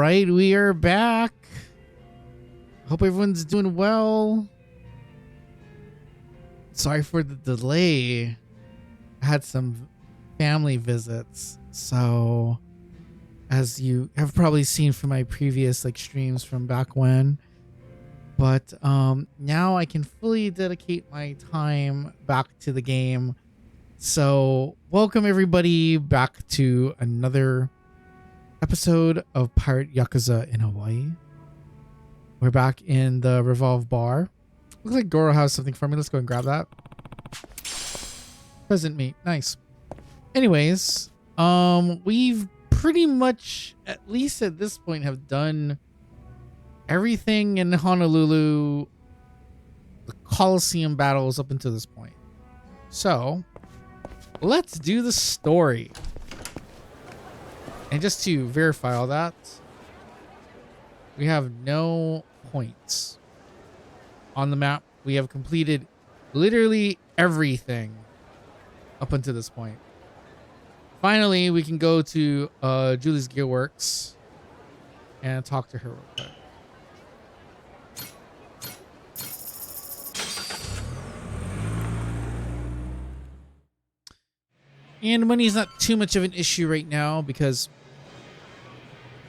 right, we are back. Hope everyone's doing well. Sorry for the delay. I had some family visits, so as you have probably seen from my previous streams from back when, but now I can fully dedicate my time back to the game. So welcome everybody back to another episode of Pirate Yakuza in Hawaii. We're back in the Revolve Bar. Looks like Goro has something for me. Let's go and grab that. Present meat. Nice. Anyways, we've pretty much, at least at this point, have done everything in Honolulu, the Coliseum battles up until this point. So let's do the story. And just to verify all that, we have no points on the map. We have completed literally everything up until this point. Finally, we can go to Julie's Gearworks and talk to her real quick. And money is not too much of an issue right now because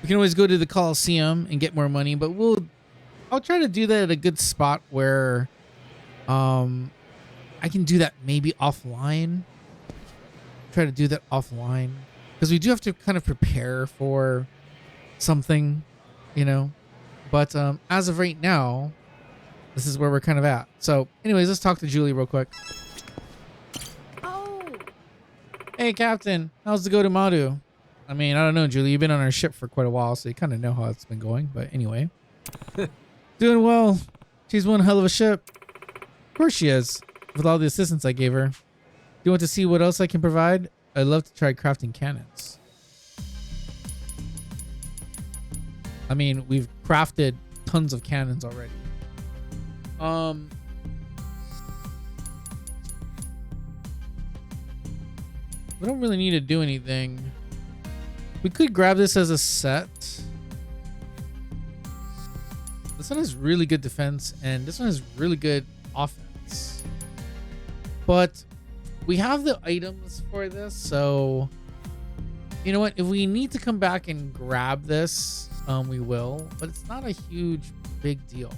we can always go to the Coliseum and get more money, but I'll try to do that at a good spot where I can do that maybe offline. Try to do that offline because we do have to kind of prepare for something, you know, but as of right now, this is where we're kind of at. So anyways, let's talk to Julie real quick. Hey, Captain. How's the go-to-Madu? I mean, I don't know, Julie. You've been on our ship for quite a while, so you kind of know how it's been going. But anyway. Doing well. She's one hell of a ship. Of course she is, with all the assistance I gave her. Do you want to see what else I can provide? I'd love to try crafting cannons. I mean, we've crafted tons of cannons already. We don't really need to do anything. We could grab this as a set. This one has really good defense and this one has really good offense. But we have the items for this, so you know what? If we need to come back and grab this, we will. But it's not a huge, big deal.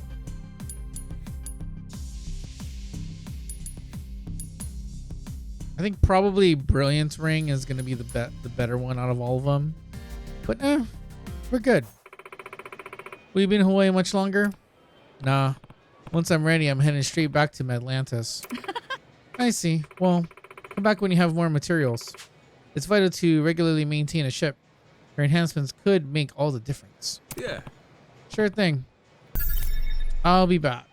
I think probably Brilliance Ring is going to be the better one out of all of them. But we're good. Will you be in Hawaii much longer? Nah. Once I'm ready, I'm heading straight back to Atlantis. I see. Well, come back when you have more materials. It's vital to regularly maintain a ship. Your enhancements could make all the difference. Yeah. Sure thing. I'll be back.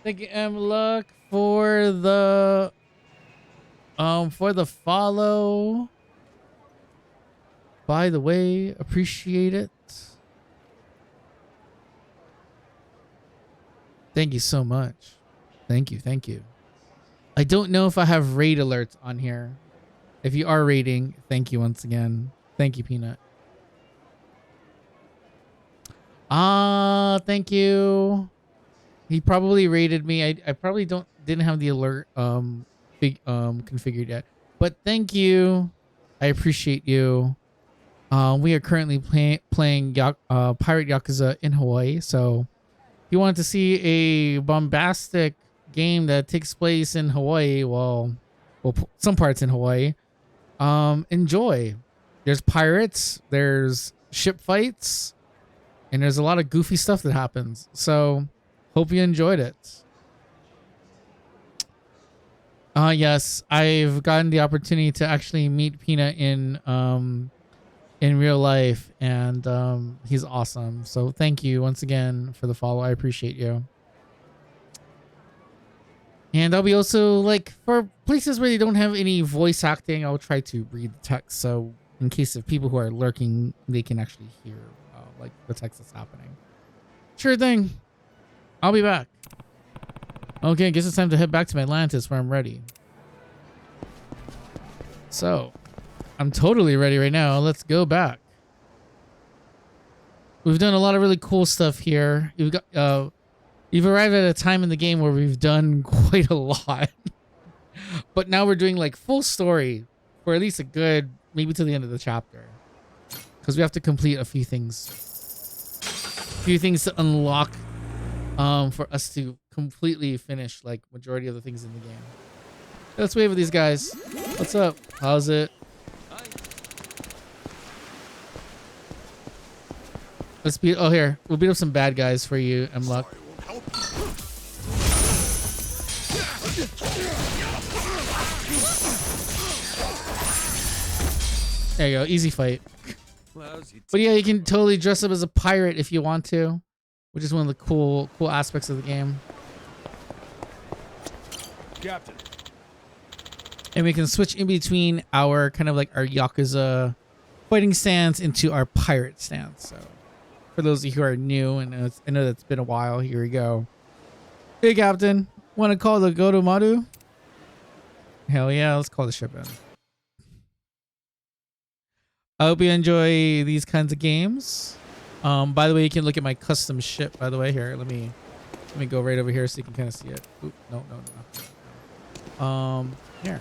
Thank you, M. Luck, for the follow. By the way, appreciate it. Thank you so much. Thank you, thank you. I don't know if I have raid alerts on here. If you are raiding, thank you once again. Thank you, Peanut. Thank you. He probably rated me. I probably didn't have the alert configured yet. But thank you. I appreciate you. We are currently playing Pirate Yakuza in Hawaii. So if you want to see a bombastic game that takes place in Hawaii, well, some parts in Hawaii, enjoy. There's pirates, there's ship fights, and there's a lot of goofy stuff that happens. So hope you enjoyed it. Yes, I've gotten the opportunity to actually meet Peanut in real life, and he's awesome. So thank you once again for the follow. I appreciate you. And I'll be also, for places where they don't have any voice acting, I'll try to read the text. So in case of people who are lurking, they can actually hear the text that's happening. Sure thing. I'll be back. Okay, I guess it's time to head back to Atlantis where I'm ready. So, I'm totally ready right now. Let's go back. We've done a lot of really cool stuff here. You've arrived at a time in the game where we've done quite a lot. But now we're doing like full story for at least a good, maybe to the end of the chapter. Because we have to complete a few things. A few things to unlock for us to completely finish like majority of the things in the game. Let's wave at these guys. What's up? How's it? Let's beat. Oh, here. We'll beat up some bad guys for you, Mluck. There you go. Easy fight. But yeah, you can totally dress up as a pirate if you want to, which is one of the cool aspects of the game. Captain. And we can switch in between our kind of like our Yakuza fighting stance into our pirate stance. So for those of you who are new, and I know that's been a while, here we go. Hey, Captain. Want to call the Gotomaru? Hell yeah, let's call the ship in. I hope you enjoy these kinds of games. By the way, you can look at my custom ship, by the way. Here, let me go right over here so you can kind of see it. Oop, no. Here.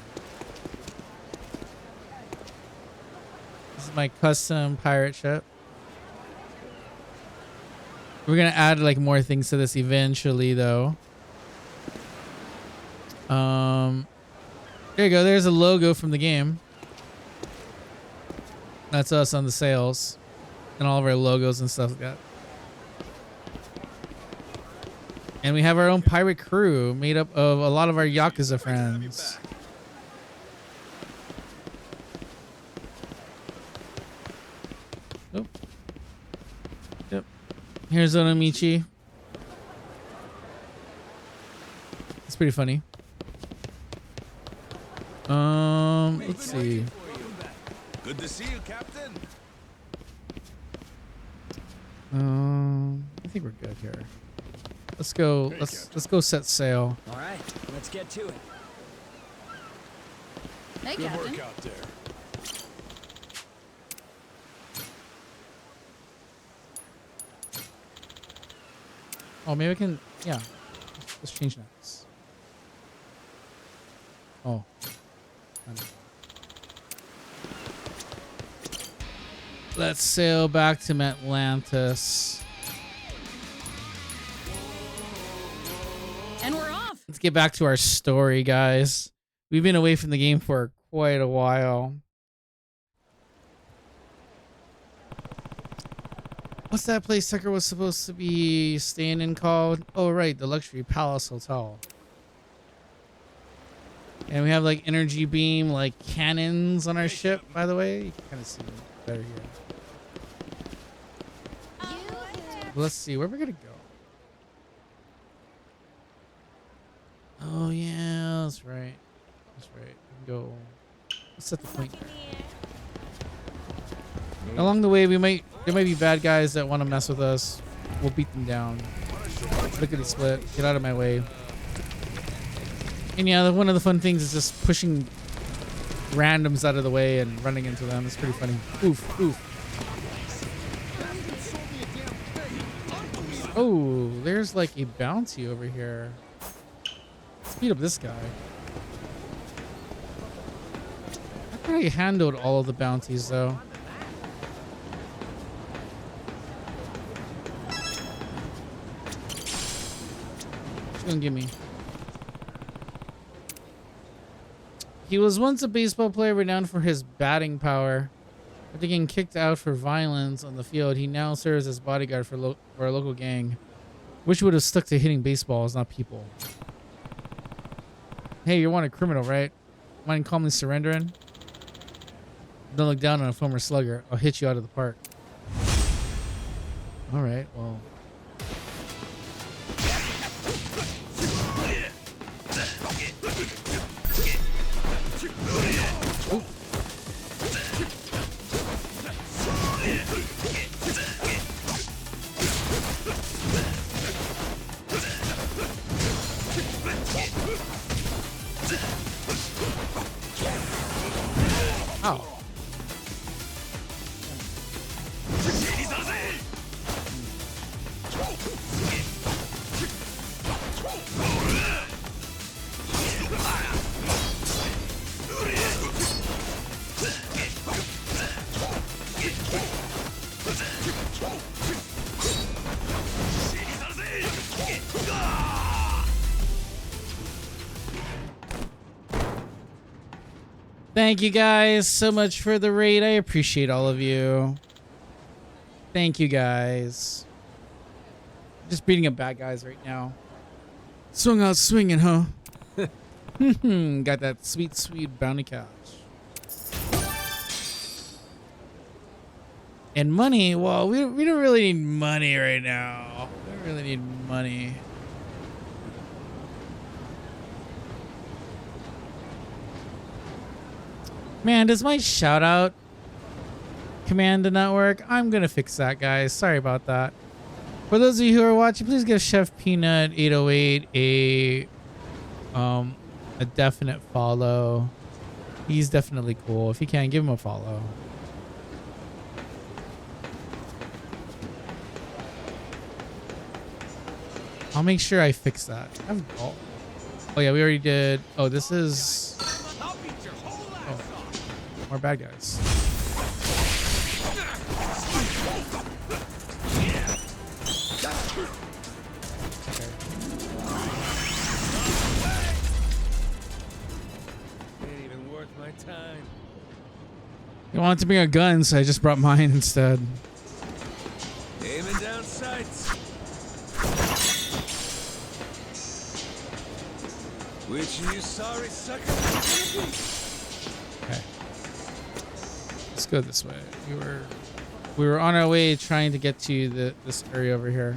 This is my custom pirate ship. We're gonna add like more things to this eventually, though. There you go. There's a logo from the game. That's us on the sails and all of our logos and stuff like that. And we have our own pirate crew made up of a lot of our Yakuza friends. Oh. Yep. Here's Onomichi. It's pretty funny. Let's see. Good to see you, Captain. I think we're good here. Let's go. Let's go set sail. All right, let's get to it. Hey, Good Captain. work out there. Oh, maybe I can. Yeah. Let's change next. Oh. Let's sail back to Atlantis. And we're off. Let's get back to our story, guys. We've been away from the game for quite a while. What's that place Tucker was supposed to be staying in called? Oh, right, the Luxury Palace Hotel. And we have like energy beam, like cannons on our ship, by the way. You can kind of see it better here. Let's see, where we're gonna go. Oh yeah, that's right. That's right. We can go. Let's set the point there. Along the way, there might be bad guys that want to mess with us. We'll beat them down. Lickety split. Get out of my way. And yeah, one of the fun things is just pushing randoms out of the way and running into them. It's pretty funny. Oof, oof. Oh, there's like a bounty over here. Let's beat up this guy. I think I handled all of the bounties though. What's he gonna give me? He was once a baseball player renowned for his batting power. After getting kicked out for violence on the field, he now serves as bodyguard for a local gang. Wish would have stuck to hitting baseballs, not people. Hey, you're wanted criminal, right? Mind calmly surrendering? Don't look down on a former slugger. I'll hit you out of the park. All right, well. Ooh. Ow. Thank you guys so much for the raid. I appreciate all of you. Thank you guys. Just beating up bad guys right now. Swung out swinging, huh? Got that sweet, sweet bounty cash. And money, well, we don't really need money right now. We don't really need money. Man, does my shout out command not work? I'm gonna fix that, guys. Sorry about that. For those of you who are watching, please give Chef Peanut 808 a definite follow. He's definitely cool. If you can, give him a follow. I'll make sure I fix that. Oh yeah, we already did. Oh, this is. Oh, more bad guys. Okay. Ain't even worth my time. You wanted to bring a gun, so I just brought mine instead. Aiming down sights. Which you sorry sucker? Okay. Let's go this way. We were on our way trying to get to this area over here.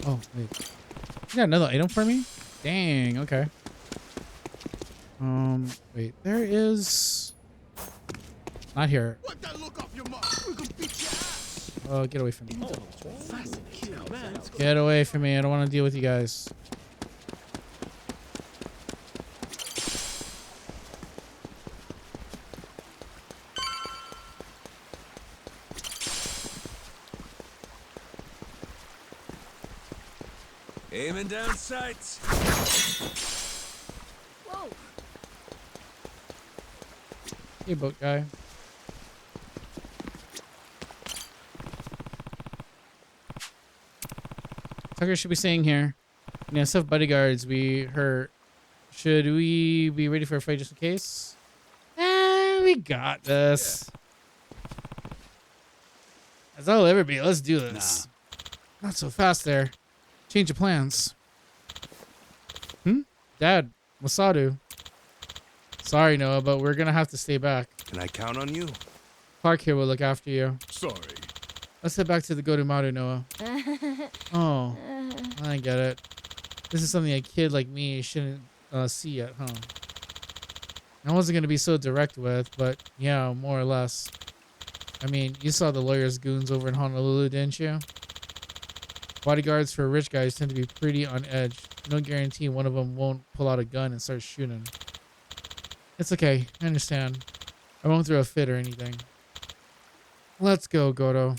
Oh, wait. You got another item for me? Dang, okay. Wait, there is... Not here. What that look off your mark? We can beat your ass. Oh, get away from me. Cute, man. Get away from me. I don't want to deal with you guys. Aiming down sights. Whoa. Hey, boat guy. Tucker should be staying here. Yeah, stuff bodyguards. Should we be ready for a fight just in case? We got this. As I'll ever be. Let's do this. Not so fast there. Change of plans. Dad, Masadu. Sorry, Noah, but we're gonna have to stay back. Can I count on you? Clark here will look after you. Sorry. Let's head back to the Gorumaru, Noah. Oh, I get it. This is something a kid like me shouldn't see yet, huh? I wasn't gonna be so direct with, but yeah, more or less. I mean, you saw the lawyer's goons over in Honolulu, didn't you? Bodyguards for rich guys tend to be pretty on edge. No guarantee one of them won't pull out a gun and start shooting. It's okay. I understand. I won't throw a fit or anything. Let's go, Goto.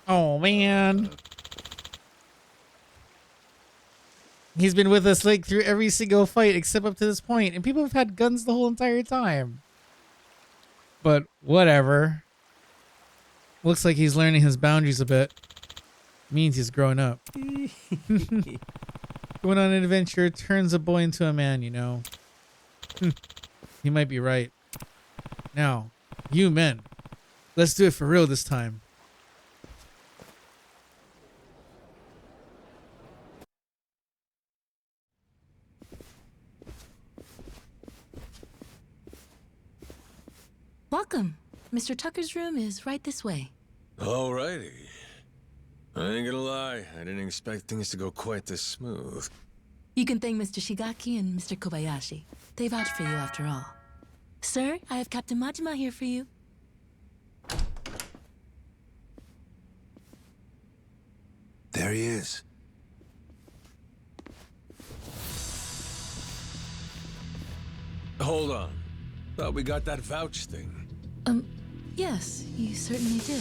Oh, man. He's been with us like through every single fight except up to this point, and people have had guns the whole entire time. But whatever. Looks like he's learning his boundaries a bit. Means he's growing up. Going on an adventure turns a boy into a man, you know. He might be right. Now, you men, let's do it for real this time. Welcome. Mr. Tucker's room is right this way. Alrighty. I ain't gonna lie, I didn't expect things to go quite this smooth. You can thank Mr. Shigaki and Mr. Kobayashi. They vouched for you after all. Sir, I have Captain Majima here for you. There he is. Hold on. Thought we got that vouch thing. Yes, you certainly did.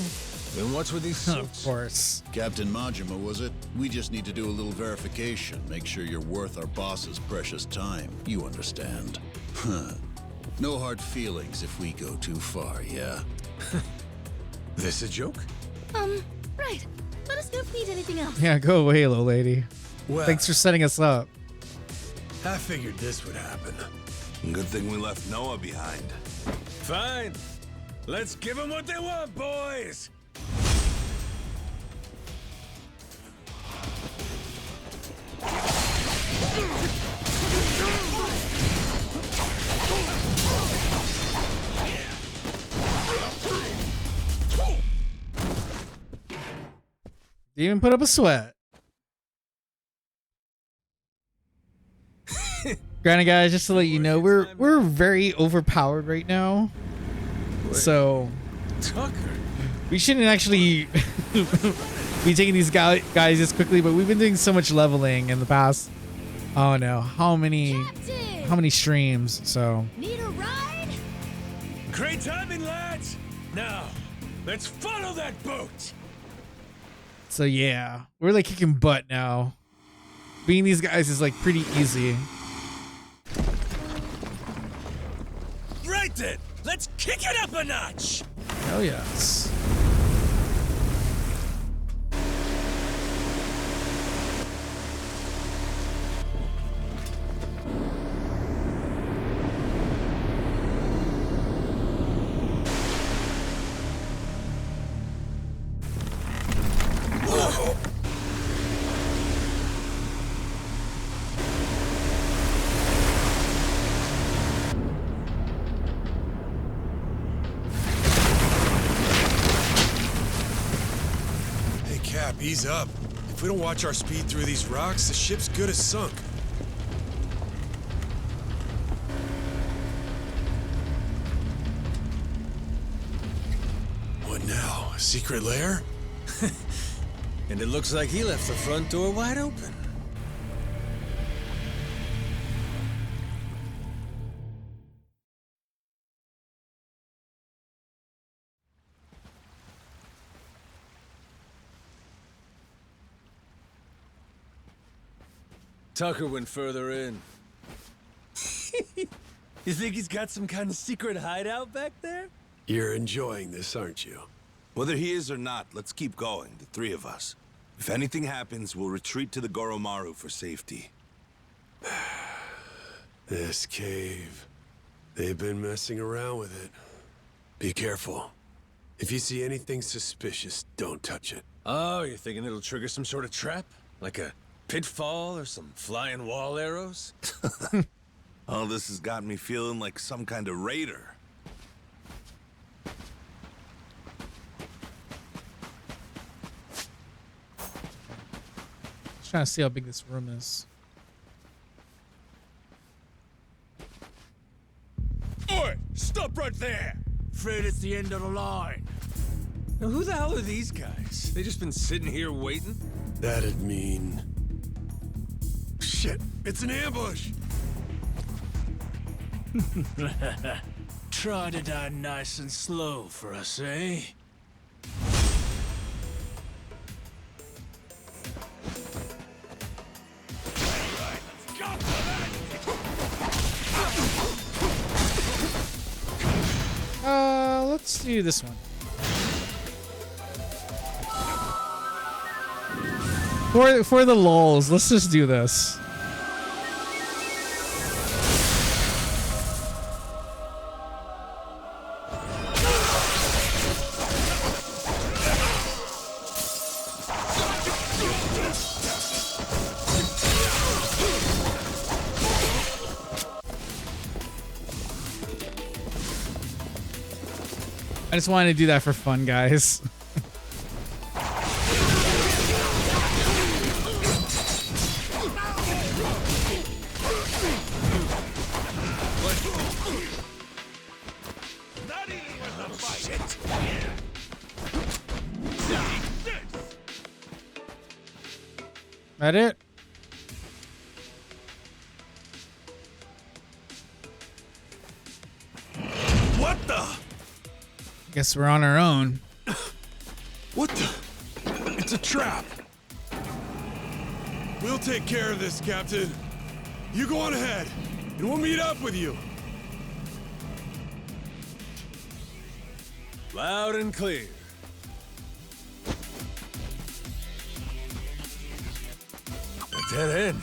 Then what's with these Of suits? course. Captain Majima, was it? We just need to do a little verification. Make sure you're worth our boss's precious time. You understand. No hard feelings if we go too far, yeah? This a joke? Right. Let us know if you need anything else. Yeah, go away, little lady. Well, Thanks for setting us up. I figured this would happen. Good thing we left Noah behind. Fine. Let's give them what they want, boys. Didn't even put up a sweat. Granted, guys, just to let you know, we're very overpowered right now. So Tucker. we shouldn't actually be taking these guys this quickly, but we've been doing so much leveling in the past. Oh no, how many streams? So Need a ride? Great timing, lads. Now, let's follow that boat. yeah, we're like kicking butt now. Being these guys is like pretty easy. Right then. Let's kick it up a notch. Hell yes. Ease up. If we don't watch our speed through these rocks, the ship's good as sunk. What now? A secret lair? And it looks like he left the front door wide open. Tucker went further in. You think he's got some kind of secret hideout back there? You're enjoying this, aren't you? Whether he is or not, let's keep going, the three of us. If anything happens, we'll retreat to the Goromaru for safety. This cave. They've been messing around with it. Be careful. If you see anything suspicious, don't touch it. Oh, you're thinking it'll trigger some sort of trap? Like a pitfall or some flying wall arrows? Oh, this has got me feeling like some kind of raider. Just trying to see how big this room is. Oi! Stop right there! Afraid it's the end of the line. Now, who the hell are these guys? They just been sitting here waiting? That'd mean... Shit! It's an ambush! Try to die nice and slow for us, eh? Let's do this one. For the lulz, let's just do this. I just wanted to do that for fun, guys. That it? What the? Guess we're on our own. What the? It's a trap! We'll take care of this, Captain. You go on ahead, and we'll meet up with you. Loud and clear. A dead end?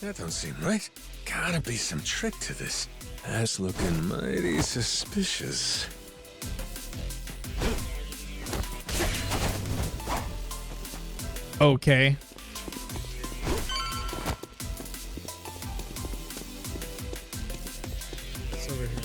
That don't seem right. Gotta be some trick to this. That's looking mighty suspicious. Okay. It's over here.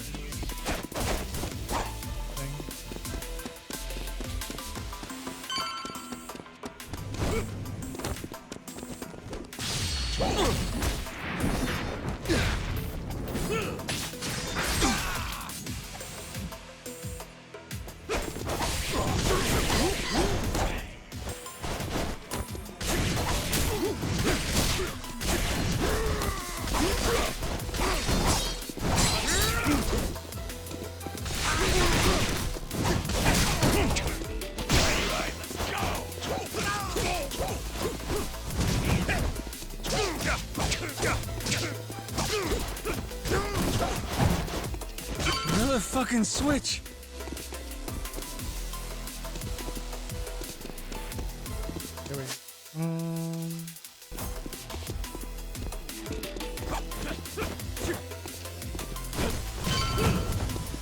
Another fucking switch. Here we go.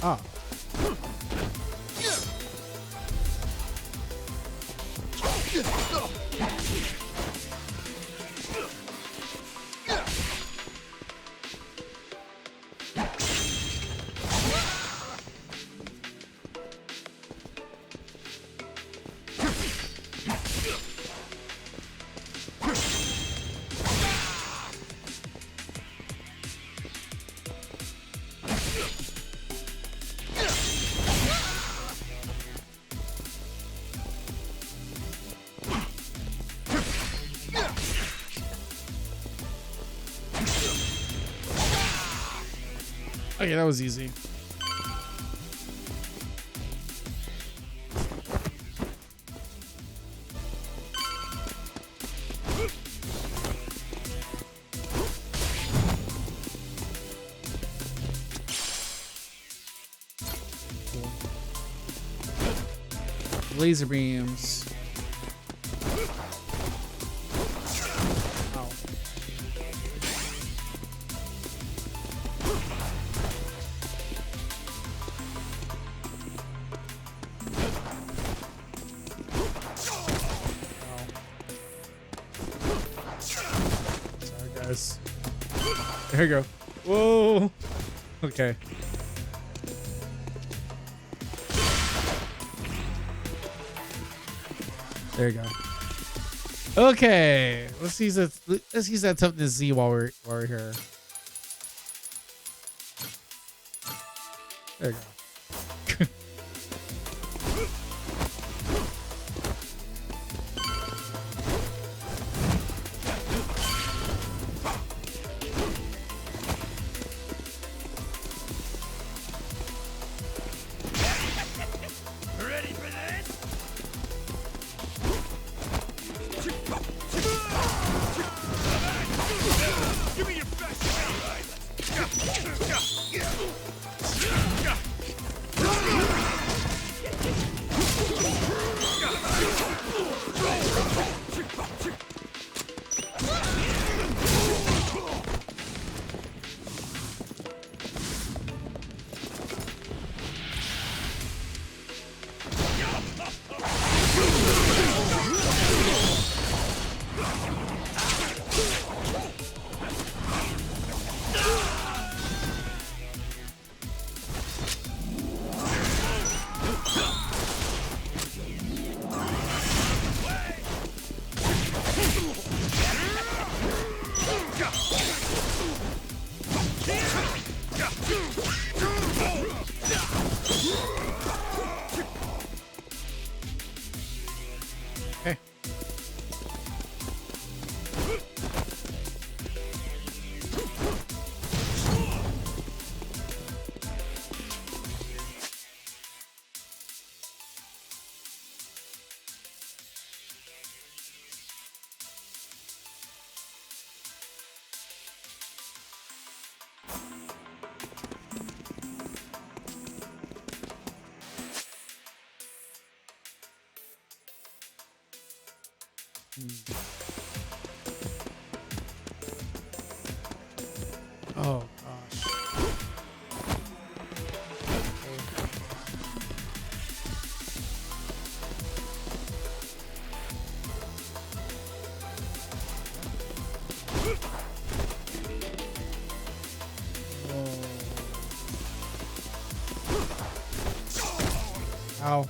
Oh. Okay, that was easy. Laser beams. Ow. Sorry, guys. There you go. Whoa. Okay. There you go. Okay, let's use that toughness Z while we're here. There you go. Ready for this? Give me your best shot. Oh gosh. Ow.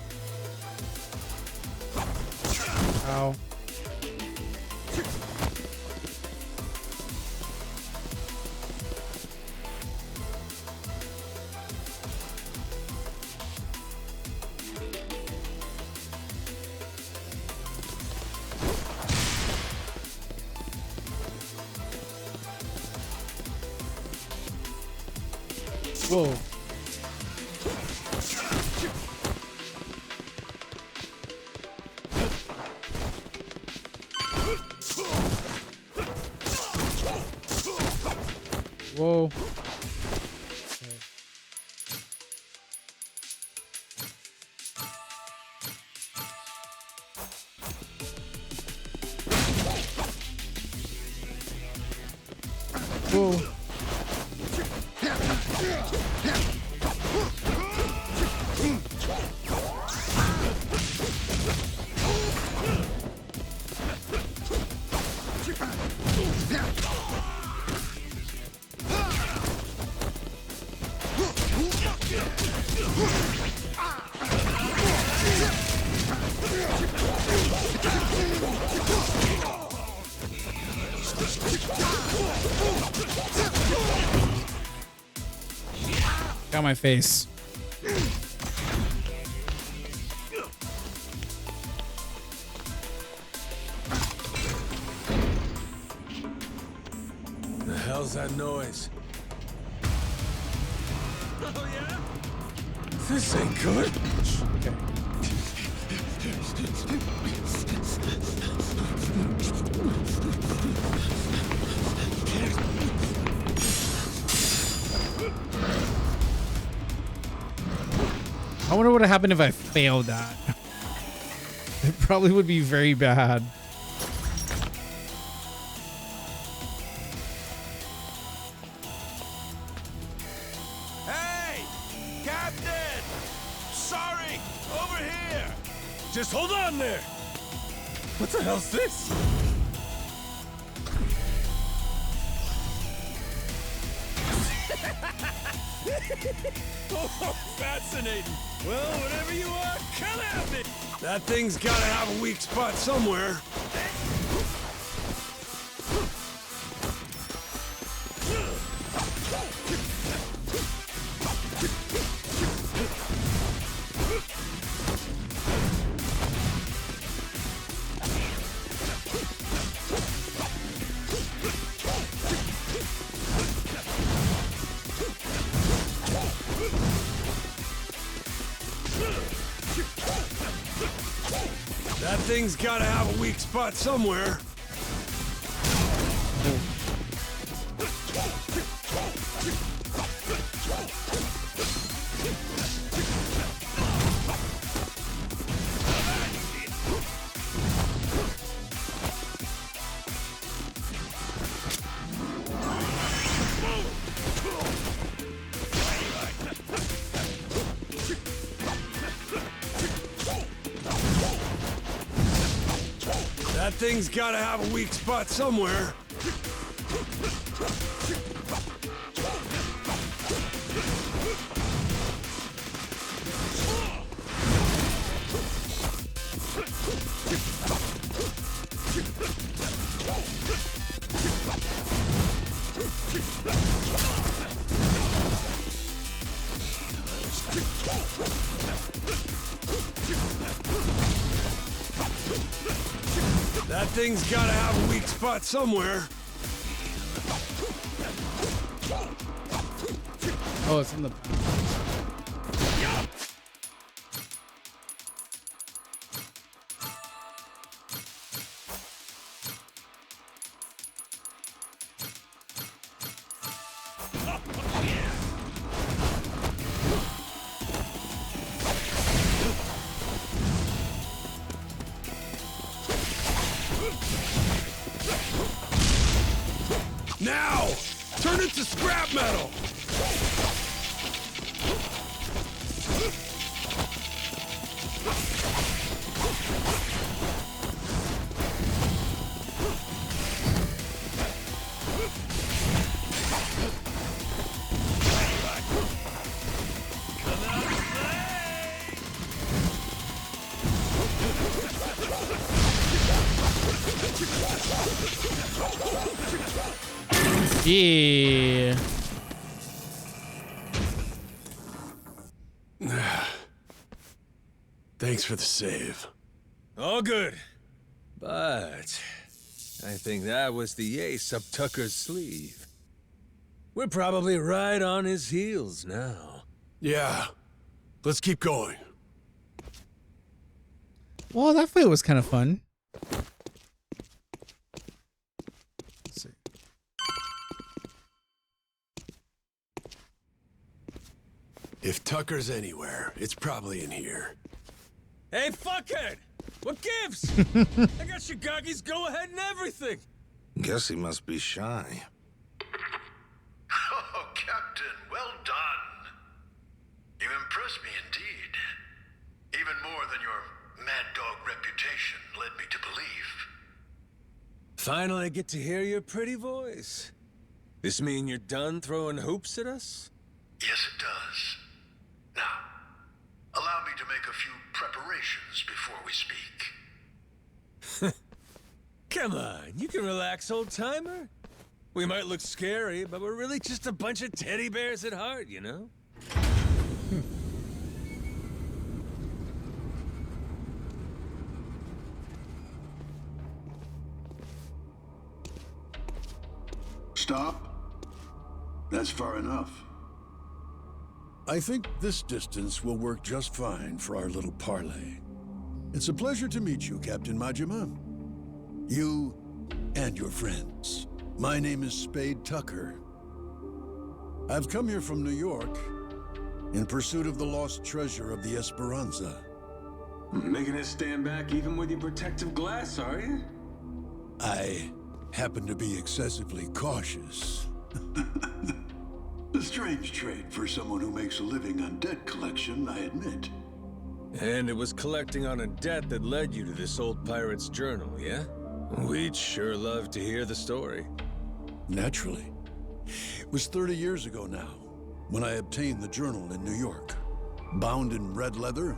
Ow. Whoa. Whoa. Whoa. Got my face. The hell's that noise? Oh, yeah? This ain't good. Okay. I wonder what would happen if I failed that. It probably would be very bad. Hey! Captain! Sorry! Over here! Just hold on there! What the hell's this? Oh, fascinating. Well, whatever you are, come at me! That thing's gotta have a weak spot somewhere. That thing's gotta have a weak spot somewhere. That thing's gotta have a weak spot somewhere. That thing's gotta have a weak spot somewhere. Oh, it's in the. to scrap metal! Yeah. Thanks for the save. All good. But I think that was the ace up Tucker's sleeve. We're probably right on his heels now. Yeah. Let's keep going. Well, that fight was kind of fun. Let's see. If Tucker's anywhere, it's probably in here. Hey, fuckhead! What gives? I got Shigaki's go-ahead and everything! Guess he must be shy. Oh, Captain, well done. You impressed me indeed. Even more than your mad dog reputation led me to believe. Finally get to hear your pretty voice. This mean you're done throwing hoops at us? Yes, it does. Now, allow me to make a few preparations before we speak. Come on, you can relax, old-timer. We might look scary, but we're really just a bunch of teddy bears at heart, you know? Stop. That's far enough. I think this distance will work just fine for our little parley. It's a pleasure to meet you, Captain Majima. You and your friends. My name is Spade Tucker. I've come here from New York in pursuit of the lost treasure of the Esperanza. Making us stand back even with your protective glass, are you? I happen to be excessively cautious. A strange trait for someone who makes a living on debt collection, I admit. And it was collecting on a debt that led you to this old pirate's journal, yeah? We'd sure love to hear the story. Naturally. It was 30 years ago now, when I obtained the journal in New York. Bound in red leather,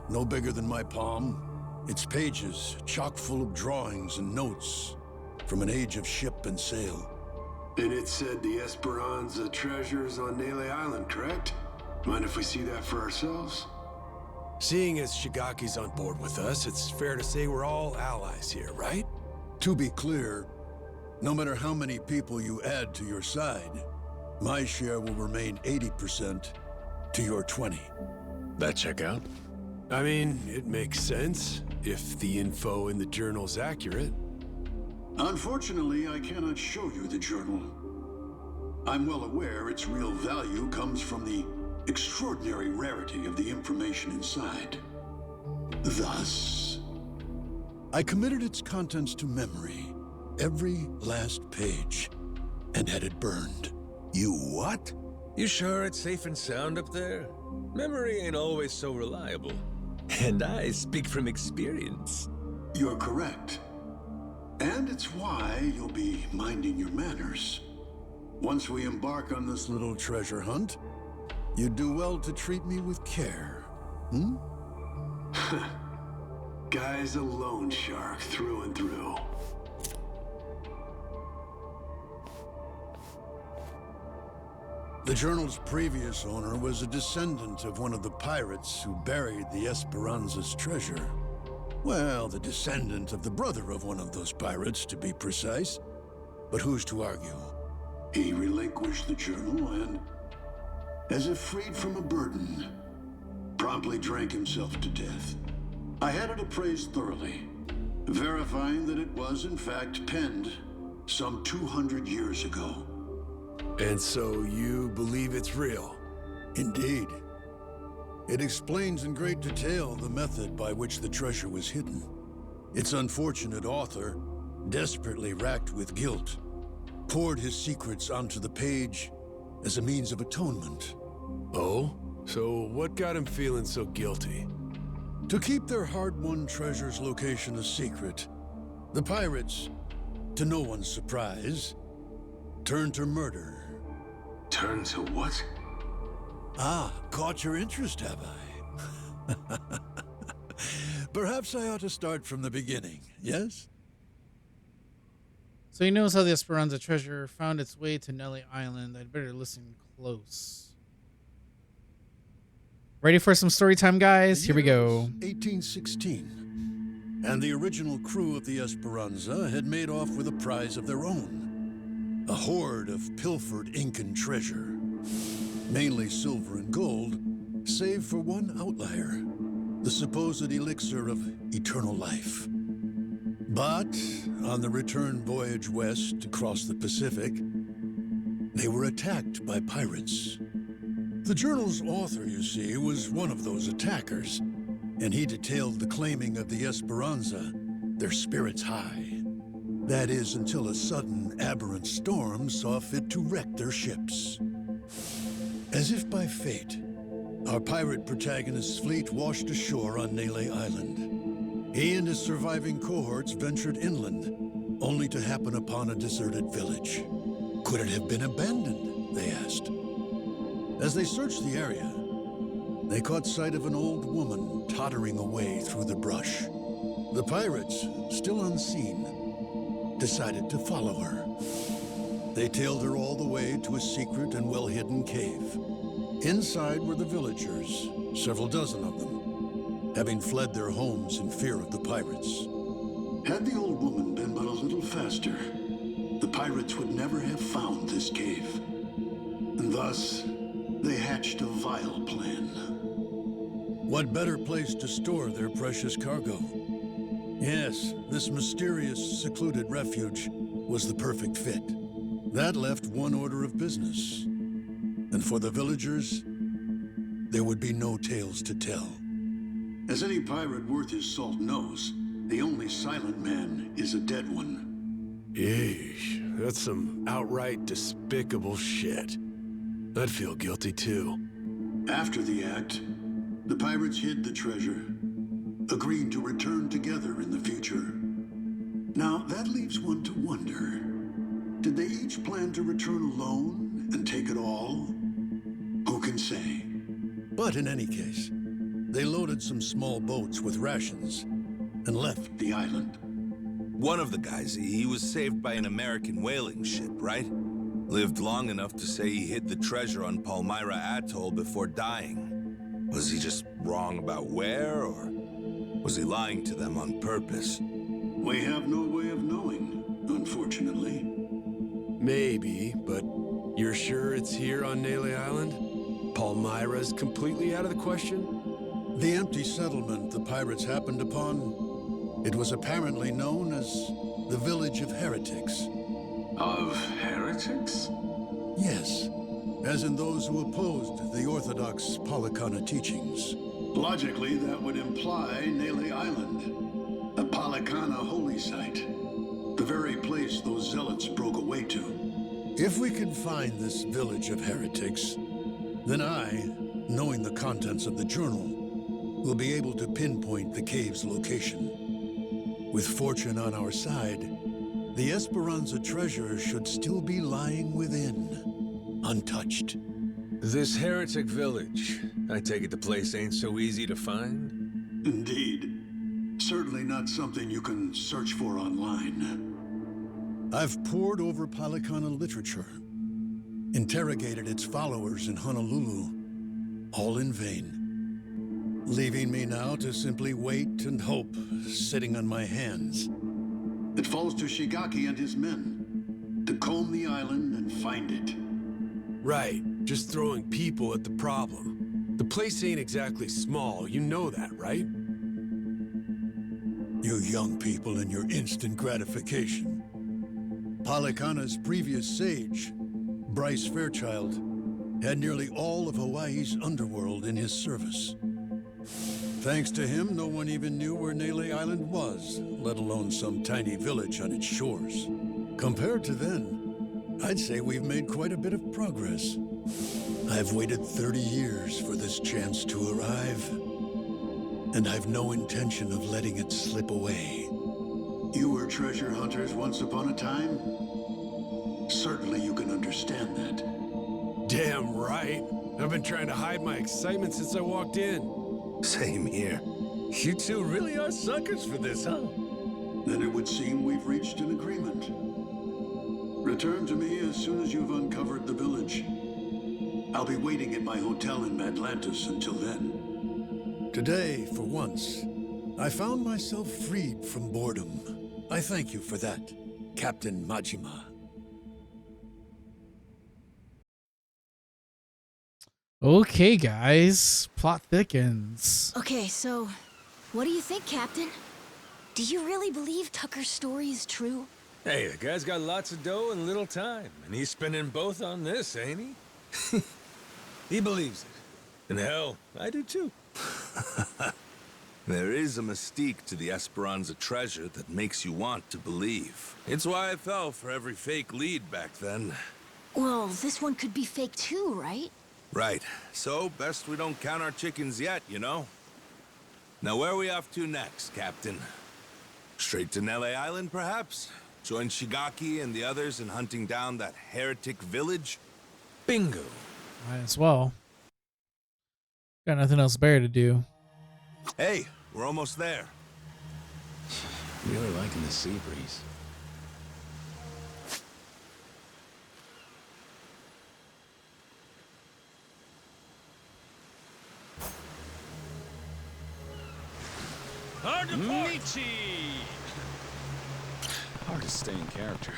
no bigger than my palm, its pages chock full of drawings and notes from an age of ship and sail. And it said the Esperanza treasure's on Nele Island, correct? Mind if we see that for ourselves? Seeing as Shigaki's on board with us, it's fair to say we're all allies here, right? To be clear, no matter how many people you add to your side, my share will remain 80% to your 20. That check out? I mean, it makes sense, if the info in the journal's accurate. Unfortunately, I cannot show you the journal. I'm well aware its real value comes from the extraordinary rarity of the information inside. Thus, I committed its contents to memory, every last page, and had it burned. You what? You sure it's safe and sound up there? Memory ain't always so reliable. And I speak from experience. you're correct. And it's why you'll be minding your manners. Once we embark on this Little treasure hunt, you'd do well to treat me with care. Hmm? Guy's a loan shark through and through. The journal's previous owner was a descendant of one of the pirates who buried the Esperanza's treasure. Well, the descendant of the brother of one of those pirates, to be precise. But who's to argue? he relinquished the journal and, as if freed from a burden, promptly drank himself to death. I had it appraised thoroughly, verifying that it was in fact penned some 200 years ago. And so you believe it's real? Indeed. It explains in great detail the method by which the treasure was hidden. Its unfortunate author, desperately racked with guilt, poured his secrets onto the page as a means of atonement. Oh? So what got him feeling so guilty? To keep their hard-won treasure's location a secret, the pirates, to no one's surprise, turned to murder. Turn to what? Ah, caught your interest, have I? Perhaps I ought to start from the beginning, yes? So he knows how the Esperanza treasure found its way to Nelly Island. I'd better listen close. Ready for some story time, guys? Here we go. 1816, and the original crew of the Esperanza had made off with a prize of their own. A hoard of pilfered Incan treasure, mainly silver and gold, save for one outlier, the supposed elixir of eternal life. But on the return voyage west across the Pacific, they were attacked by pirates. The journal's author, you see, was one of those attackers, and he detailed the claiming of the Esperanza, their spirits high. That is, until a sudden aberrant storm saw fit to wreck their ships. As if by fate, our pirate protagonist's fleet washed ashore on Nele Island. He and his surviving cohorts ventured inland, only to happen upon a deserted village. Could it have been abandoned, they asked. As they searched the area, they caught sight of an old woman tottering away through the brush. The pirates, still unseen, decided to follow her. They tailed her all the way to a secret and well-hidden cave. Inside were the villagers, several dozen of them, having fled their homes in fear of the pirates. Had the old woman been but a little faster, the pirates would never have found this cave. And thus, they hatched a vile plan. What better place to store their precious cargo? Yes, this mysterious, secluded refuge was the perfect fit. That left one order of business. And for the villagers, there would be no tales to tell. As any pirate worth his salt knows, the only silent man is a dead one. Yeesh, that's some outright despicable shit. I'd feel guilty too. After the act, the pirates hid the treasure, agreeing to return together in the future. Now, that leaves one to wonder, did they each plan to return alone and take it all? Who can say? But in any case, they loaded some small boats with rations and left The island. One of the guys, he was saved by an American whaling ship, right? Lived long enough to say he hid the treasure on Palmyra Atoll before dying. Was he just wrong about where, or was he lying to them on purpose? We have no way of knowing, unfortunately. Maybe, but you're sure it's here on Nele Island? Palmyra's completely out of the question? the empty settlement the pirates happened upon. It was apparently known as the Village of Heretics. Of heretics? Yes, as in those who opposed the orthodox Polycana teachings. Logically, that would imply Nele Island, a Polycana holy site. The very place those zealots broke away to. If we could find this Village of Heretics, then I, knowing the contents of the journal, will be able to pinpoint the cave's location. With fortune on our side, the Esperanza treasure should still be lying within, untouched. This heretic village, I take it the place ain't so easy to find? Indeed. Certainly not something you can search for online. I've pored over Polycana literature, interrogated its followers in Honolulu, all in vain. Leaving me now to simply wait and hope, sitting on my hands. It falls to Shigaki and his men to comb the island and find it. Right, just throwing people at the problem. The place ain't exactly small, you know that, right? You young people and your instant gratification. Polycana's previous sage, Bryce Fairchild, had nearly all of Hawaii's underworld in his service. Thanks to him, no one even knew where Nele Island was, let alone some tiny village on its shores. Compared to then, I'd say we've made quite a bit of progress. I've waited 30 years for this chance to arrive, and I've no intention of letting it slip away. You were treasure hunters once upon a time? Certainly you can understand that. Damn right. I've been trying to hide my excitement since I walked in. Same here. You two really are suckers for this, huh? Then it would seem we've reached an agreement. Return to me as soon as you've uncovered the village. I'll be waiting at my hotel in Atlantis until then. Today, for once, I found myself freed from boredom. I thank you for that, Captain Majima. Okay, guys. Plot thickens. Okay, so what do you think, Captain? Do you really believe Tucker's story is true? Hey, the guy's got lots of dough and little time, and he's spending both on this, ain't he? He believes it. And hell, I do too. There is a mystique to the Esperanza treasure that makes you want to believe. It's why I fell for every fake lead back then. Well, this one could be fake too, right? Right. So, best we don't count our chickens yet, you know? Now, where are we off to next, Captain? Straight to Nele Island, perhaps? Join Shigaki and the others in hunting down that heretic village? Bingo. Might as well. Got nothing else better to do. Hey, we're almost there. Really liking the sea breeze. Hard to Michi! Hard to stay in character.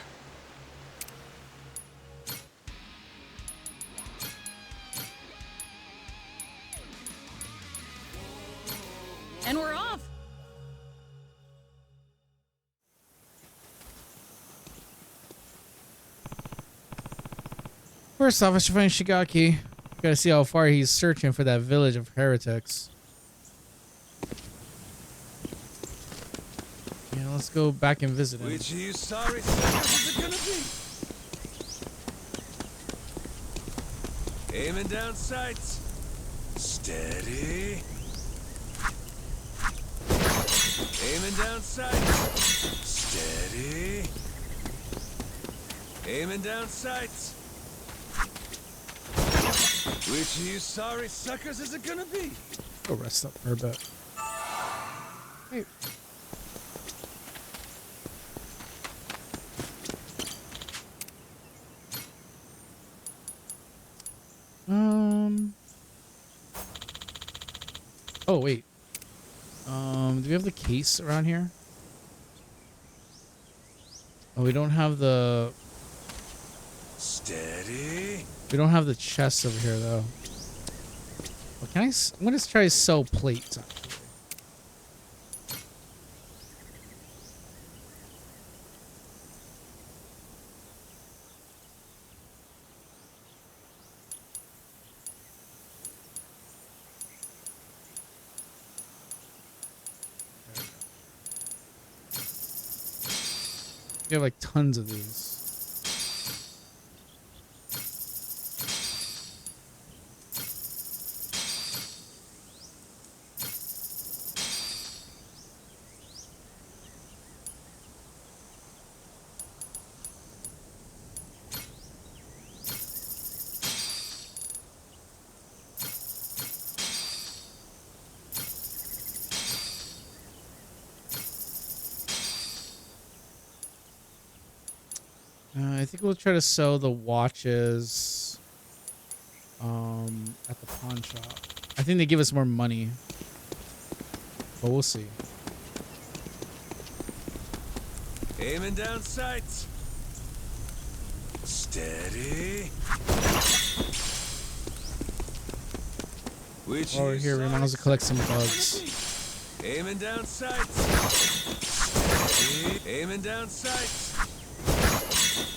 And we're off! First off, I should find Shigaki. Gotta see how far he's searching for that village of heretics. Yeah, let's go back and visit him. Which of you sorry suckers is it gonna be? Aiming down sights. Steady. Aiming down sights. Steady. Aiming down sights. Which of you sorry suckers is it gonna be? Go rest up for a bit. Hey. Oh wait. Do we have the case around here? Oh, we don't have the. Steady. We don't have the chest over here though. Well, can I? I'm gonna try to sell plates. Actually. We have like tons of these. I think we'll try to sell the watches at the pawn shop. I think they give us more money, but we'll see. Aiming down sights. Steady. Which While we're here, we might as well collect some bugs. Aiming down sights. Steady. Aiming down sights.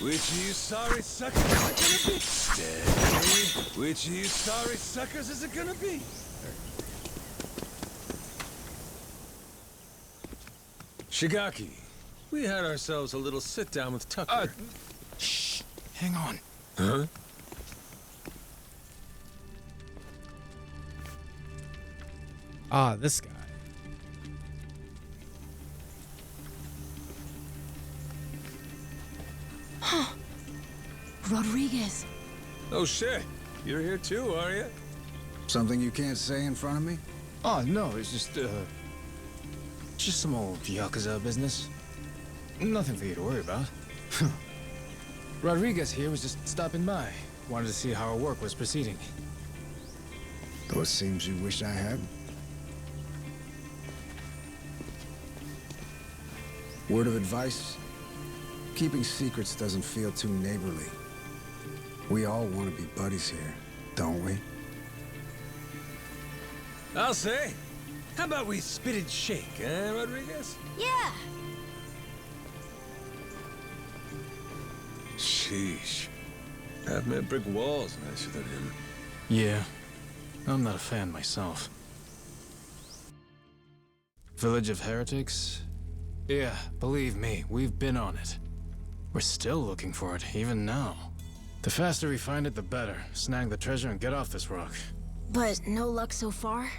Which of you sorry suckers is it gonna be? Steady. Which of you sorry suckers is it gonna be? Shigaki, we had ourselves a little sit down with Tucker. Shh. hang on. Huh? Ah, this guy. Rodriguez. Oh shit. You're here too, are you? Something you can't say in front of me? Oh, no, it's just some old Yakuza business. Nothing for you to worry about. Rodriguez here was just stopping by. Wanted to see how our work was proceeding. Though it seems you wish I had. Word of advice? Keeping secrets doesn't feel too neighborly. We all want to be buddies here, don't we? I'll say. How about we spit and shake, Rodriguez? Yeah. Sheesh. Half-man brick walls nicer than him. Yeah, I'm not a fan myself. Village of Heretics? Yeah, believe me, we've been on it. We're still looking for it, even now. The faster we find it, the better. Snag the treasure and get off this rock. But no luck so far?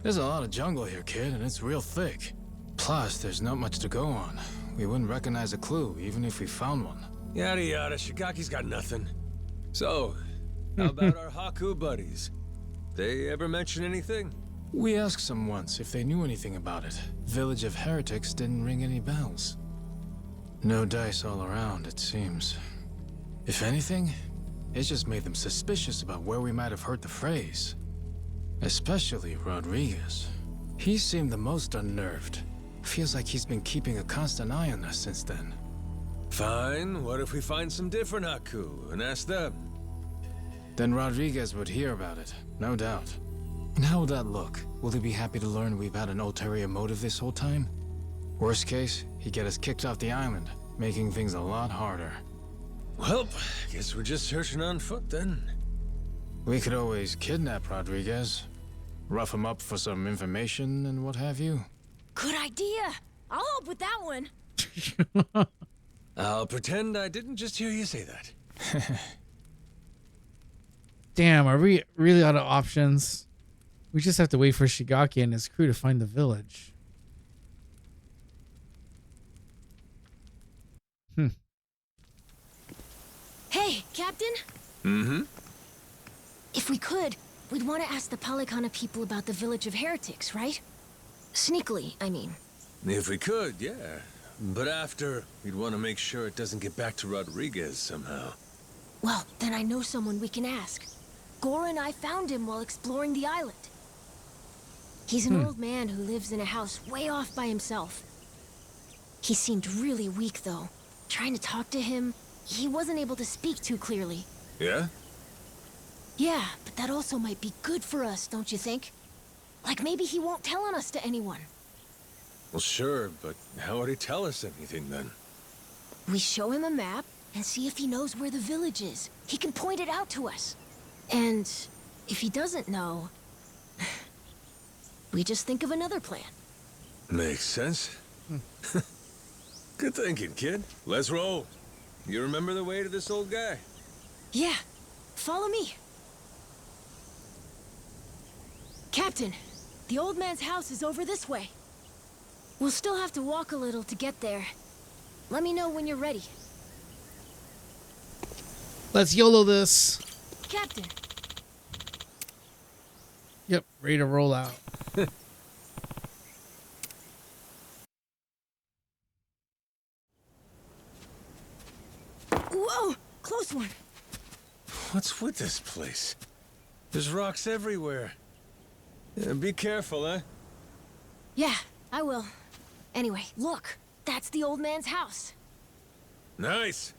There's a lot of jungle here, kid, and it's real thick. Plus, there's not much to go on. We wouldn't recognize a clue, even if we found one. Yada yada, Shigaki's got nothing. So, how about our Haku buddies? They ever mention anything? We asked them once if they knew anything about it. Village of Heretics didn't ring any bells. No dice all around, it seems. If anything, it just made them suspicious about where we might have heard the phrase. Especially Rodriguez. He seemed the most unnerved. Feels like he's been keeping a constant eye on us since then. Fine, what if we find some different Haku and ask them? Then Rodriguez would hear about it, no doubt. And how would that look? Will he be happy to learn we've had an ulterior motive this whole time? Worst case, he'd get us kicked off the island, making things a lot harder. Well, guess we're just searching on foot then. We could always kidnap Rodriguez, rough him up for some information and what have you. Good idea. I'll help with that one. I'll pretend I didn't just hear you say that. Damn, are we really out of options? We just have to wait for Shigaki and his crew to find the village. Hey, Captain? Mm-hmm. If we could, we'd want to ask the Palikana people about the village of heretics, right? Sneakily, I mean. If we could, yeah. But after, we'd want to make sure it doesn't get back to Rodriguez somehow. Well, then I know someone we can ask. Gora and I found him while exploring the island. He's an old man who lives in a house way off by himself. He seemed really weak, though. Trying to talk to him, he wasn't able to speak too clearly. Yeah? Yeah, but that also might be good for us, don't you think? Like maybe he won't tell on us to anyone. Well, sure, but how would he tell us anything then? We show him a map and see if he knows where the village is. He can point it out to us. And if he doesn't know, we just think of another plan. Makes sense. Good thinking, kid. Let's roll. You remember the way to this old guy? Yeah, follow me. Captain, the old man's house is over this way. We'll still have to walk a little to get there. Let me know when you're ready. Let's YOLO this. Captain. Yep, ready to roll out. Whoa, close one. What's with this place? There's rocks everywhere. Yeah, be careful, huh? Yeah, I will. Anyway, look. That's the old man's house. Nice.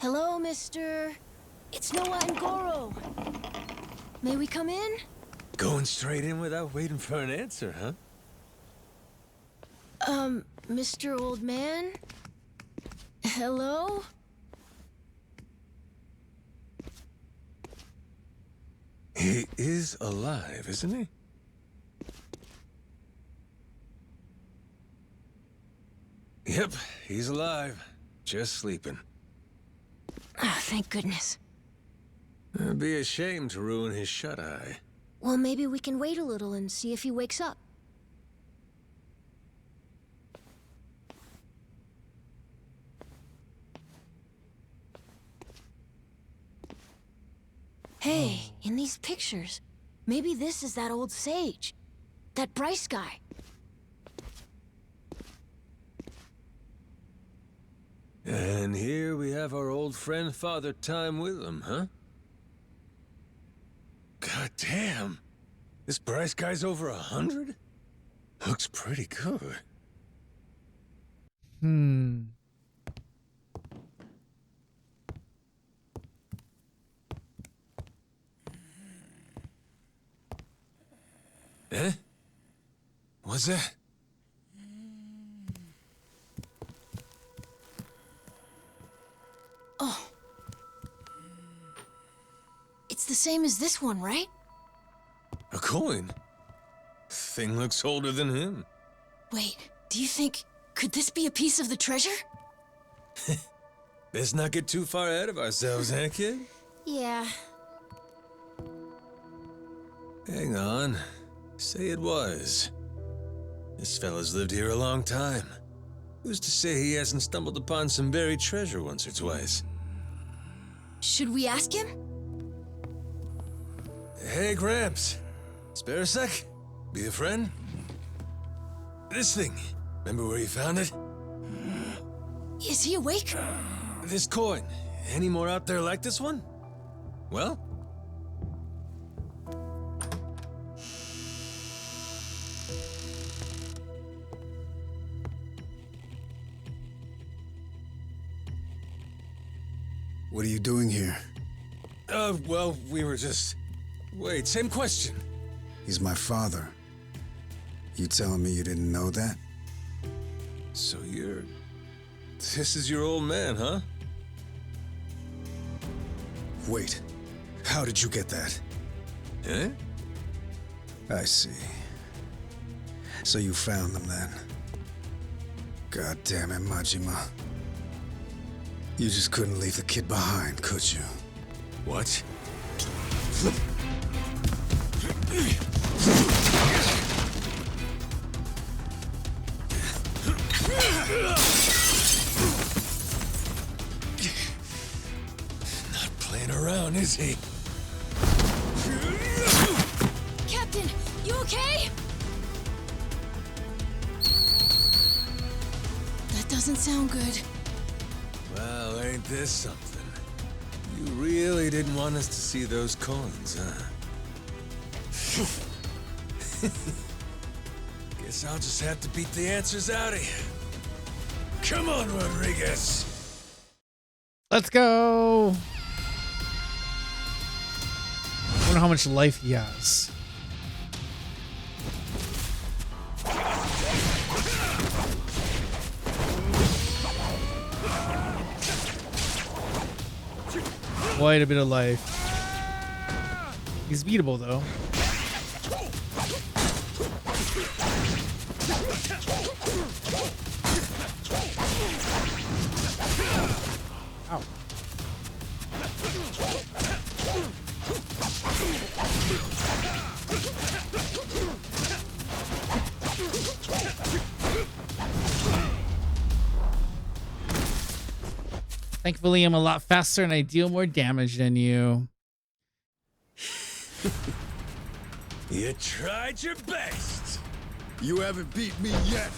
Hello, mister. It's Noah and Goro. May we come in? Going straight in without waiting for an answer, huh? Mr. Old Man? Hello? He is alive, isn't he? Yep, he's alive. Just sleeping. Ah, thank goodness. It'd be a shame to ruin his shut-eye. Well, maybe we can wait a little and see if he wakes up. Hey, in these pictures, maybe this is that old sage. That Bryce guy. And here we have our old friend Father Time with him, huh? God damn! This Bryce guy's over 100? Looks pretty good. Eh? What's that? Oh. It's the same as this one, right? A coin? Thing looks older than him. Wait, do you think... could this be a piece of the treasure? Let's not get too far ahead of ourselves, eh, kid? Yeah. Hang on. Say it was. This fella's lived here a long time. Who's to say he hasn't stumbled upon some buried treasure once or twice? Should we ask him? Hey, Gramps. Spare a sec? Be a friend? This thing. Remember where you found it? Is he awake? This coin. Any more out there like this one? Well? What are you doing here? Well, we were just... Wait, same question. He's my father. You telling me you didn't know that? So you're... This is your old man, huh? Wait, how did you get that? Eh? I see. So you found them then? God damn it, Majima. You just couldn't leave the kid behind, could you? What? Not playing around, is he? Captain, you okay? That doesn't sound good. Well, ain't this something? You really didn't want us to see those coins, huh? Guess I'll just have to beat the answers out of you. Come on, Rodriguez! Let's go. I wonder how much life he has. Quite a bit of life. He's beatable though. Ow. Thankfully, I'm a lot faster and I deal more damage than you. You tried your best! You haven't beat me yet.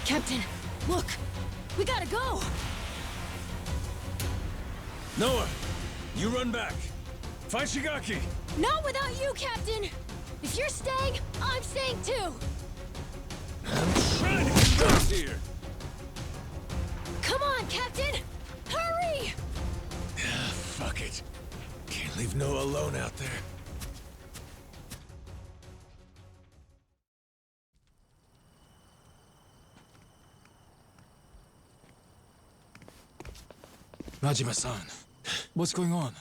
Captain, look! We gotta go! Noah, you run back. Find Shigaki. Not without you, Captain! If you're staying, I'm staying too! I'm trying to get back here. Come on, Captain! Hurry! Fuck it. Can't leave Noah alone out there. Majima-san, what's going on?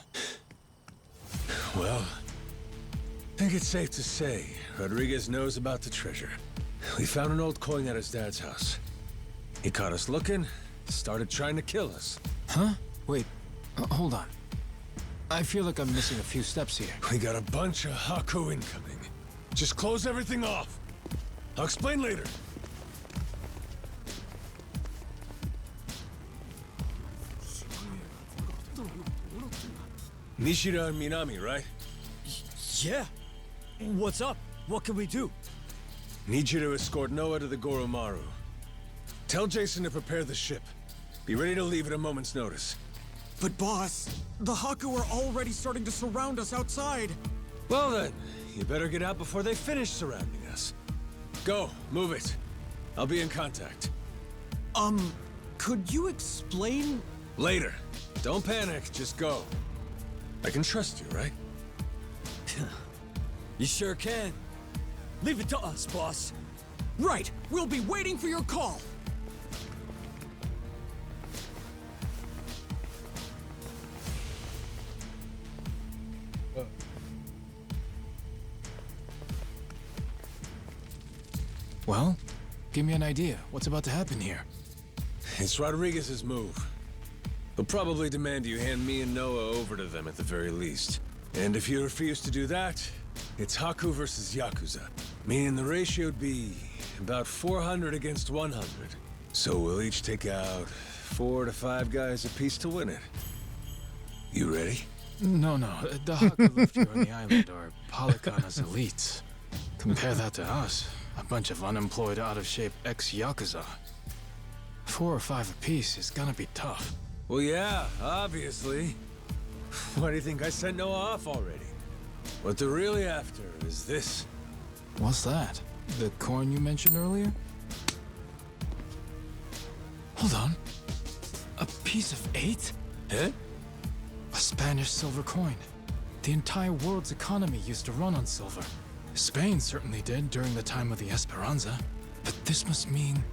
Well, I think it's safe to say Rodriguez knows about the treasure. We found an old coin at his dad's house. He caught us looking, started trying to kill us. Huh? Wait, hold on. I feel like I'm missing a few steps here. We got a bunch of Haku incoming. Just close everything off. I'll explain later. Nishida and Minami, right? Yeah. What's up? What can we do? Need you to escort Noah to the Goromaru. Tell Jason to prepare the ship. Be ready to leave at a moment's notice. But boss, the Haku are already starting to surround us outside. Well then, you better get out before they finish surrounding us. Go, move it. I'll be in contact. Could you explain? Later. Don't panic, just go. I can trust you, right? You sure can. Leave it to us, boss. Right, we'll be waiting for your call. Well, give me an idea. What's about to happen here? It's Rodriguez's move. He'll probably demand you hand me and Noah over to them at the very least. And if you refuse to do that, it's Haku versus Yakuza. Meaning the ratio'd be about 400 against 100. So we'll each take out 4 to 5 guys apiece to win it. You ready? No, the Haku left here on the island are Polycana's elites. Compare that to us, a bunch of unemployed, out-of-shape ex-Yakuza. 4 or 5 apiece is gonna be tough. Well, yeah, obviously. Why do you think I sent Noah off already? What they're really after is this. What's that? The coin you mentioned earlier? Hold on. A piece of 8? Huh? A Spanish silver coin. The entire world's economy used to run on silver. Spain certainly did during the time of the Esperanza. But this must mean...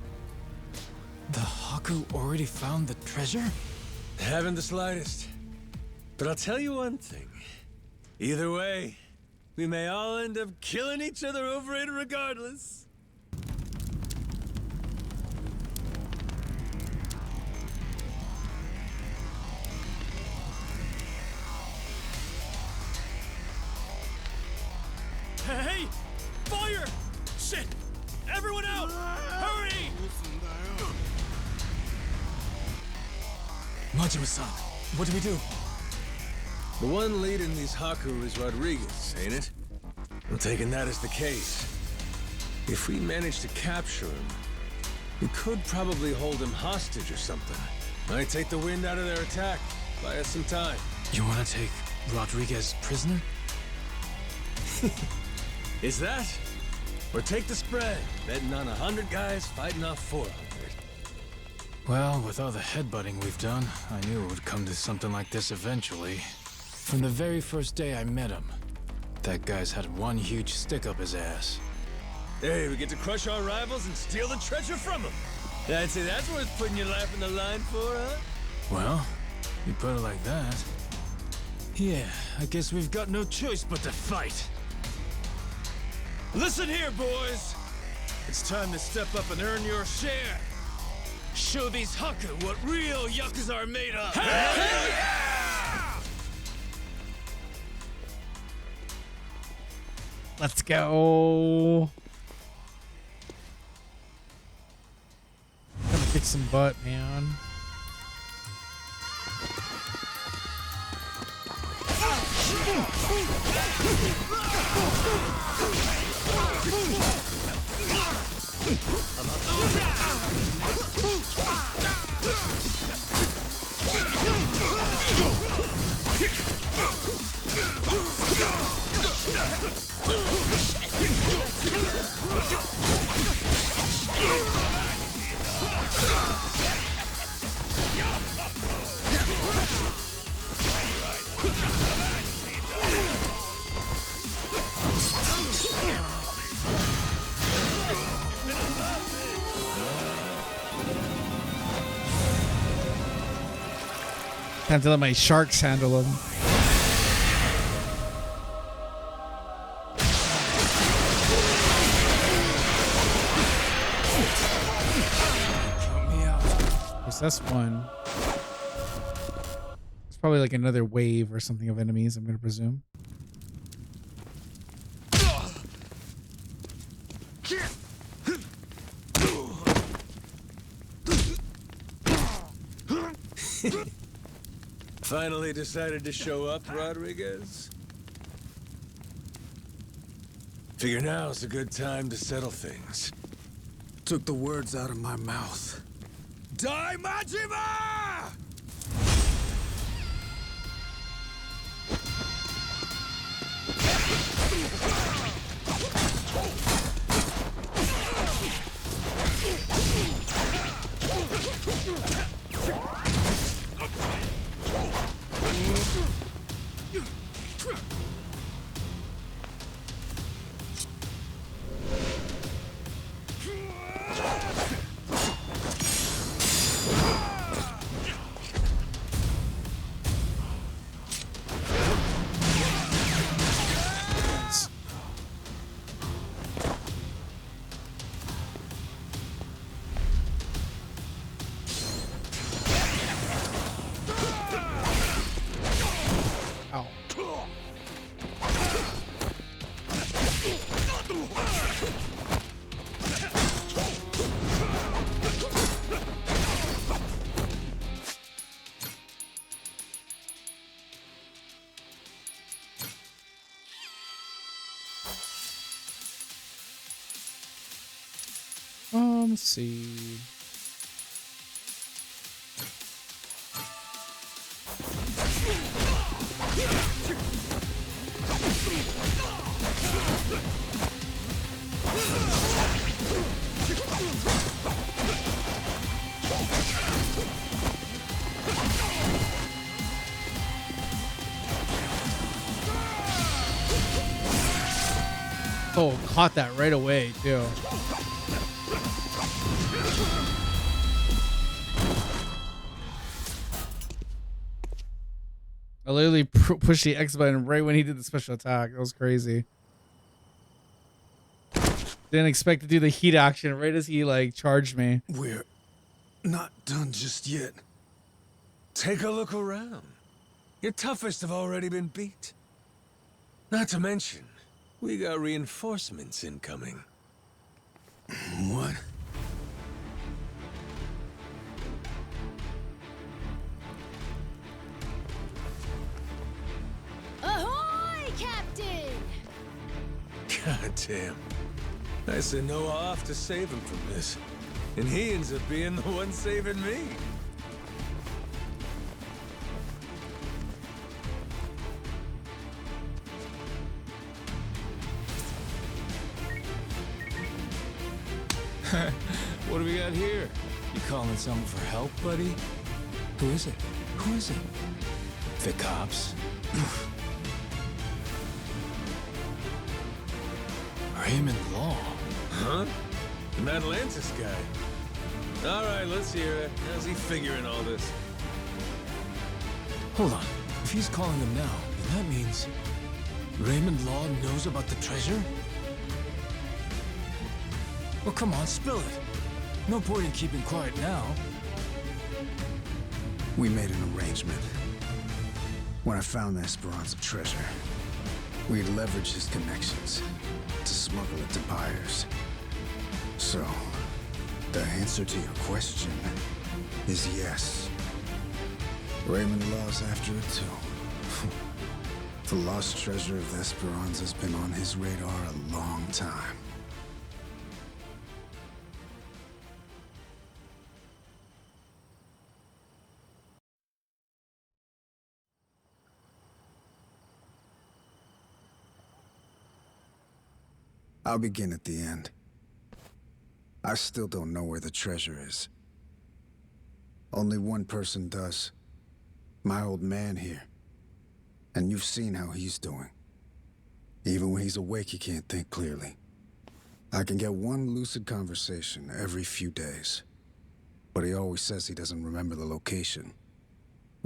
the Haku already found the treasure? Haven't the slightest. But I'll tell you one thing. Either way, we may all end up killing each other over it regardless. Hey! Fire! Shit! Everyone out! Hurry! Majima-san, what do we do? The one leading these Haku is Rodriguez, ain't it? I'm taking that as the case. If we manage to capture him, we could probably hold him hostage or something. Might take the wind out of their attack. Buy us some time. You want to take Rodriguez prisoner? Is that? Or take the spread, betting on 100 guys fighting off 400. Well, with all the headbutting we've done, I knew it would come to something like this eventually. From the very first day I met him, that guy's had one huge stick up his ass. Hey, we get to crush our rivals and steal the treasure from them. I'd say that's worth putting your life on the line for, huh? Well, you put it like that. Yeah, I guess we've got no choice but to fight. Listen here, boys. It's time to step up and earn your share. Show these Haku what real Yakuza are made of. Hell yeah! Let's go. Gonna kick some butt, man. Time to let my sharks handle them. What's this one? It's probably like another wave or something of enemies, I'm gonna presume. Finally decided to show up, Rodriguez? Figure now's a good time to settle things. Took the words out of my mouth. Die, Majima! Let's see. Oh, caught that right away, too. I literally pushed the X button right when he did the special attack. That was crazy. Didn't expect to do the heat action right as he like charged me. We're not done just yet. Take a look around. Your toughest have already been beat. Not to mention, we got reinforcements incoming. What? Ahoy, Captain! God damn. I sent Noah off to save him from this, and he ends up being the one saving me. What do we got here? You calling someone for help, buddy? Who is it? Who is it? The cops? Raymond Law. Huh? The Atlantis guy. All right, let's hear it. How's he figuring all this? Hold on. If he's calling them now, then that means Raymond Law knows about the treasure? Well, come on, spill it. No point in keeping quiet now. We made an arrangement. When I found the Esperanza treasure, we'd leverage his connections to smuggle it to buyers. So, the answer to your question is yes. Raymond Law's after it too. The lost treasure of the Esperanza's been on his radar a long time. I'll begin at the end. I still don't know where the treasure is. Only one person does. My old man here. And you've seen how he's doing. Even when he's awake, he can't think clearly. I can get one lucid conversation every few days. But he always says he doesn't remember the location.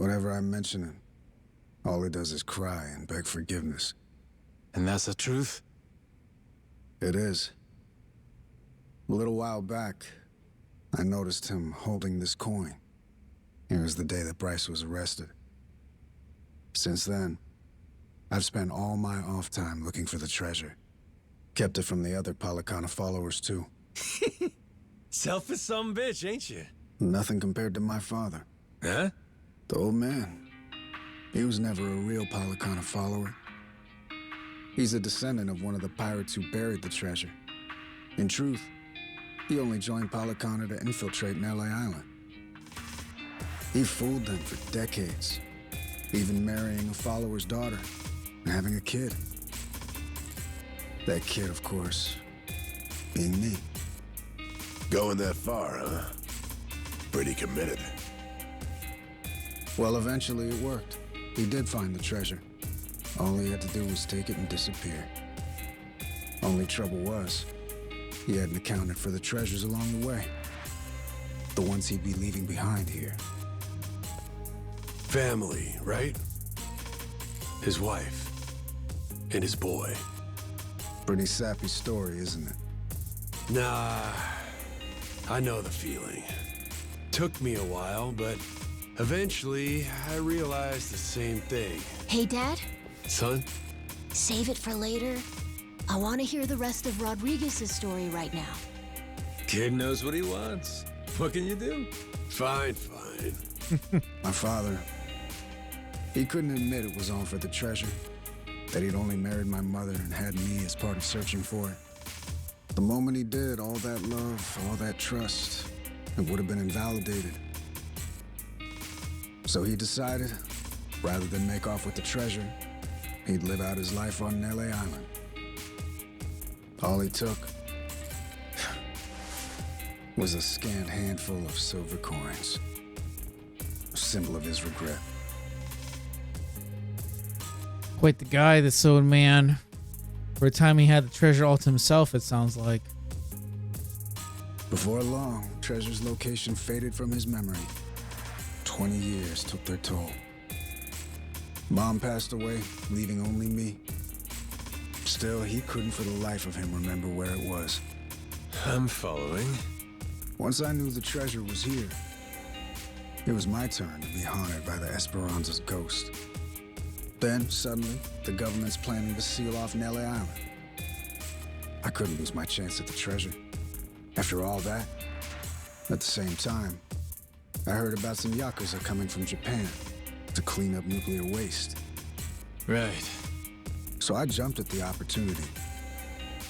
Whenever I mention it, all he does is cry and beg forgiveness. And that's the truth? It is. A little while back, I noticed him holding this coin. It was the day that Bryce was arrested. Since then, I've spent all my off time looking for the treasure. Kept it from the other Palicana followers, too. Selfish some bitch, ain't you? Nothing compared to my father. Huh? The old man. He was never a real Palicana follower. He's a descendant of one of the pirates who buried the treasure. In truth, he only joined Palicana to infiltrate Nelly Island. He fooled them for decades, even marrying a follower's daughter and having a kid. That kid, of course, being me. Going that far, huh? Pretty committed. Well, eventually it worked. He did find the treasure. All he had to do was take it and disappear. Only trouble was, he hadn't accounted for the treasures along the way. The ones he'd be leaving behind here. Family, right? His wife. And his boy. Pretty sappy story, isn't it? Nah, I know the feeling. Took me a while, but eventually I realized the same thing. Hey, Dad? Son? Save it for later. I want to hear the rest of Rodriguez's story right now. Kid knows what he wants. What can you do? Fine, fine. My father, he couldn't admit it was all for the treasure. That he'd only married my mother and had me as part of searching for it. The moment he did, all that love, all that trust, it would have been invalidated. So he decided, rather than make off with the treasure, he'd live out his life on Nelly Island. All he took was a scant handful of silver coins, a symbol of his regret. Quite the guy, this old man. For a time he had the treasure all to himself, it sounds like. Before long, treasure's location faded from his memory. 20 years took their toll. Mom passed away, leaving only me. Still, he couldn't for the life of him remember where it was. I'm following. Once I knew the treasure was here, it was my turn to be haunted by the Esperanza's ghost. Then, suddenly, the government's planning to seal off Nelly Island. I couldn't lose my chance at the treasure. After all that, at the same time, I heard about some Yakuza coming from Japan to clean up nuclear waste. Right. So I jumped at the opportunity.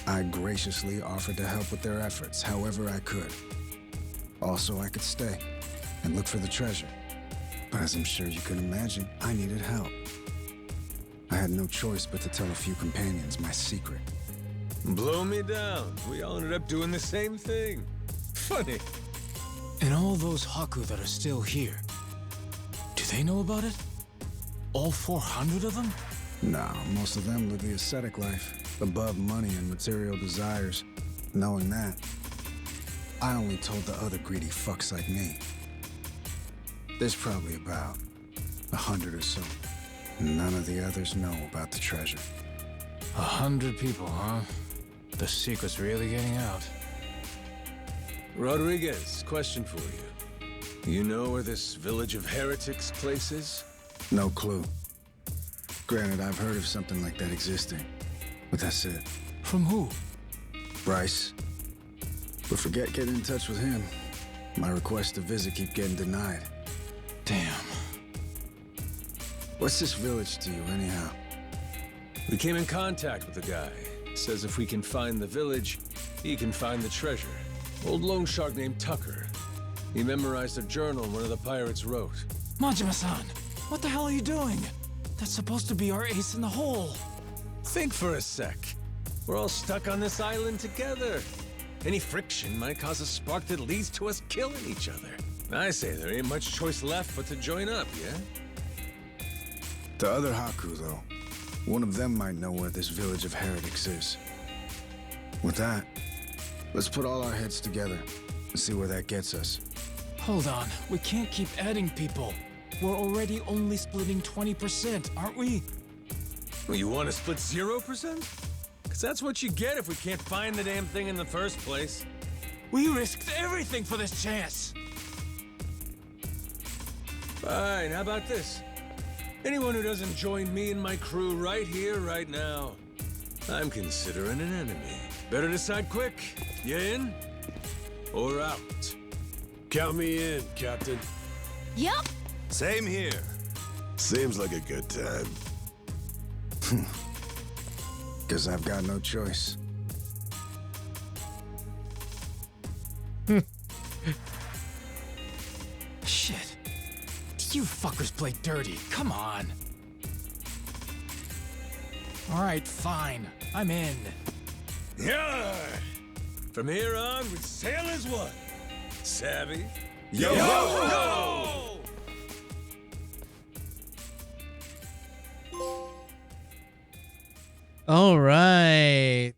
I graciously offered to help with their efforts however I could. Also, I could stay and look for the treasure. But as I'm sure you can imagine, I needed help. I had no choice but to tell a few companions my secret. Blow me down. We all ended up doing the same thing. Funny. And all those Haku that are still here, do they know about it? All 400 of them? No, most of them live the ascetic life, above money and material desires. Knowing that, I only told the other greedy fucks like me. There's probably about 100 or so. None of the others know about the treasure. 100 people, huh? The secret's really getting out. Rodriguez, question for you. You know where this village of heretics place is? No clue. Granted, I've heard of something like that existing, but that's it. From who? Bryce. But forget getting in touch with him. My requests to visit keep getting denied. Damn. What's this village to you, anyhow? We came in contact with the guy. Says if we can find the village, he can find the treasure. Old loan shark named Tucker. He memorized a journal one of the pirates wrote. Majima-san, what the hell are you doing? That's supposed to be our ace in the hole. Think for a sec. We're all stuck on this island together. Any friction might cause a spark that leads to us killing each other. I say there ain't much choice left but to join up, yeah? The other Haku, though. One of them might know where this village of heretics is. With that, let's put all our heads together and see where that gets us. Hold on, we can't keep adding people. We're already only splitting 20%, aren't we? Well, you want to split 0%? Because that's what you get if we can't find the damn thing in the first place. We risked everything for this chance. Fine, how about this? Anyone who doesn't join me and my crew right here, right now, I'm considering an enemy. Better decide quick. You in? Or out? Count me in, Captain. Yup. Same here. Seems like a good time. Guess I've got no choice. Shit. You fuckers play dirty. Come on. All right, fine. I'm in. Yeah! From here on, we sail as one. Savvy? Yo! Yo! All right.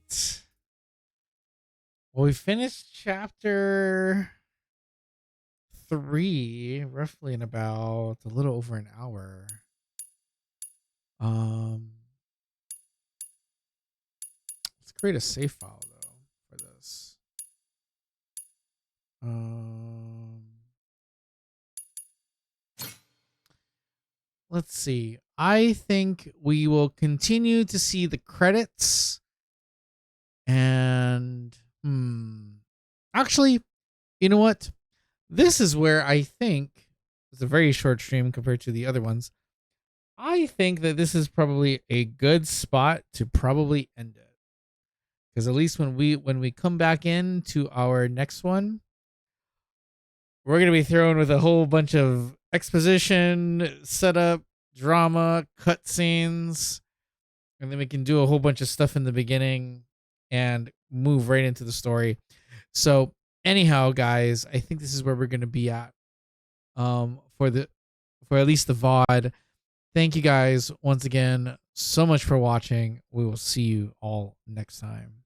Well, we finished chapter 3 roughly in about a little over an hour. Let's create a save file though for this. Let's see. I think we will continue to see the credits and actually, you know what? This is where I think it's a very short stream compared to the other ones. I think that this is probably a good spot to probably end it. Because at least when we come back into our next one, we're gonna be thrown with a whole bunch of exposition, setup, drama, cutscenes, and then we can do a whole bunch of stuff in the beginning and move right into the story. So anyhow, guys, I think this is where we're gonna be at. For at least the VOD. Thank you guys once again so much for watching. We will see you all next time.